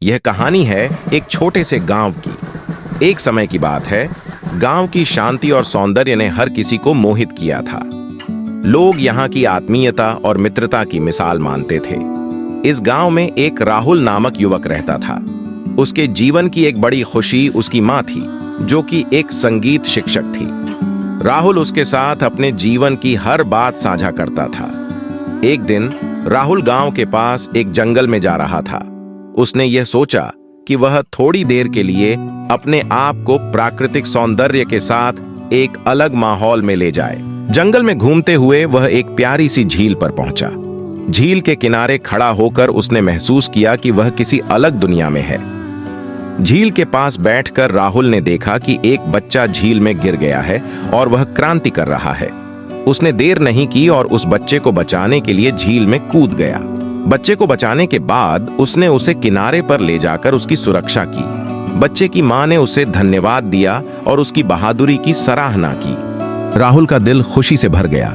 यह कहानी है एक छोटे से गांव की। एक समय की बात है, गांव की शांति और सौंदर्य ने हर किसी को मोहित किया था। लोग यहाँ की आत्मीयता और मित्रता की मिसाल मानते थे। इस गांव में एक राहुल नामक युवक रहता था। उसके जीवन की एक बड़ी खुशी उसकी माँ थी, जो कि एक संगीत शिक्षक थी। राहुल उसके साथ अपने जीवन की हर बात साझा करता था। एक दिन राहुल गांव के पास एक जंगल में जा रहा था। उसने यह सोचा कि वह थोड़ी देर के लिए अपने आप को प्राकृतिक सौंदर्य के साथ एक अलग माहौल में ले जाए। जंगल में घूमते हुए वह एक प्यारी सी झील पर पहुंचा। झील के किनारे खड़ा होकर उसने महसूस किया कि वह किसी अलग दुनिया में है। झील के पास बैठकर राहुल ने देखा कि एक बच्चा झील में गिर गया है और वह क्रांति कर रहा है। उसने देर नहीं की और उस बच्चे को बचाने के लिए झील में कूद गया। बच्चे को बचाने के बाद उसने उसे किनारे पर ले जाकर उसकी सुरक्षा की। बच्चे की मां ने उसे धन्यवाद दिया और उसकी बहादुरी की सराहना की। राहुल का दिल खुशी से भर गया,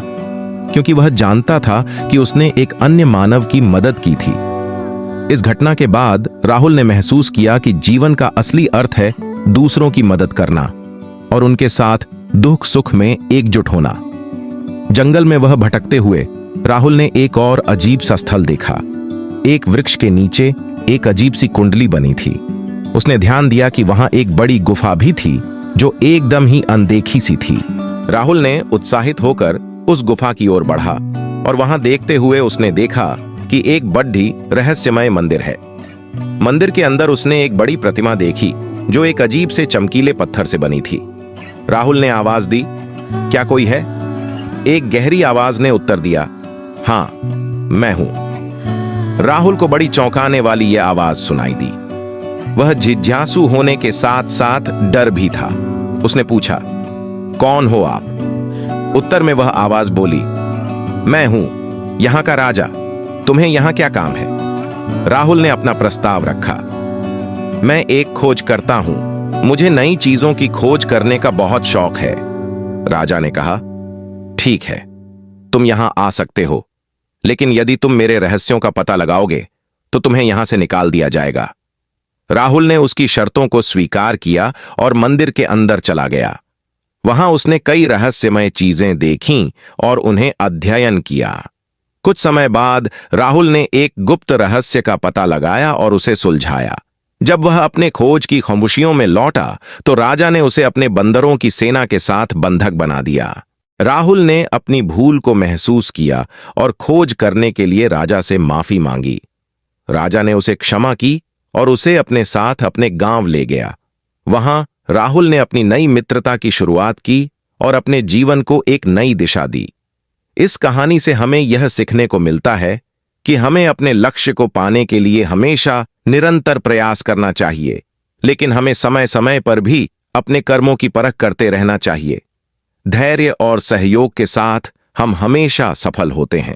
क्योंकि वह जानता था कि उसने एक अन्य मानव की मदद की थी। इस घटना के बाद राहुल ने महसूस किया कि जीवन का असली अर्थ है दूसरों की मदद करना और उनके साथ दुख सुख में एकजुट होना। जंगल में वह भटकते हुए राहुल ने एक और अजीब सा स्थल देखा। एक वृक्ष के नीचे एक अजीब सी कुंडली बनी थी। उसने ध्यान दिया कि वहां एक बड़ी गुफा भी थी, जो एकदम ही अनदेखी सी थी। राहुल ने उत्साहित होकर उस गुफा की ओर बढ़ा और वहां देखते हुए उसने देखा कि एक बड़ी रहस्यमय मंदिर है। मंदिर के अंदर उसने एक बड़ी प्रतिमा देखी, जो एक अजीब से चमकीले पत्थर से बनी थी। राहुल ने आवाज दी, क्या कोई है? एक गहरी आवाज ने उत्तर दिया, हाँ, मैं हूं। राहुल को बड़ी चौंकाने वाली यह आवाज सुनाई दी। वह जिज्ञासु होने के साथ साथ डर भी था। उसने पूछा, कौन हो आप? उत्तर में वह आवाज बोली, मैं हूं यहां का राजा। तुम्हें यहां क्या काम है? राहुल ने अपना प्रस्ताव रखा, मैं एक खोज करता हूं। मुझे नई चीजों की खोज करने का बहुत शौक है। राजा ने कहा, ठीक है, तुम यहां आ सकते हो, लेकिन यदि तुम मेरे रहस्यों का पता लगाओगे तो तुम्हें यहां से निकाल दिया जाएगा। राहुल ने उसकी शर्तों को स्वीकार किया और मंदिर के अंदर चला गया। वहां उसने कई रहस्यमय चीजें देखीं और उन्हें अध्ययन किया। कुछ समय बाद राहुल ने एक गुप्त रहस्य का पता लगाया और उसे सुलझाया। जब वह अपने खोज की खामोशियों में लौटा तो राजा ने उसे अपने बंदरों की सेना के साथ बंधक बना दिया। राहुल ने अपनी भूल को महसूस किया और खोज करने के लिए राजा से माफी मांगी। राजा ने उसे क्षमा की और उसे अपने साथ अपने गांव ले गया। वहां राहुल ने अपनी नई मित्रता की शुरुआत की और अपने जीवन को एक नई दिशा दी। इस कहानी से हमें यह सीखने को मिलता है कि हमें अपने लक्ष्य को पाने के लिए हमेशा निरंतर प्रयास करना चाहिए, लेकिन हमें समय समय पर भी अपने कर्मों की परख करते रहना चाहिए। धैर्य और सहयोग के साथ हम हमेशा सफल होते हैं।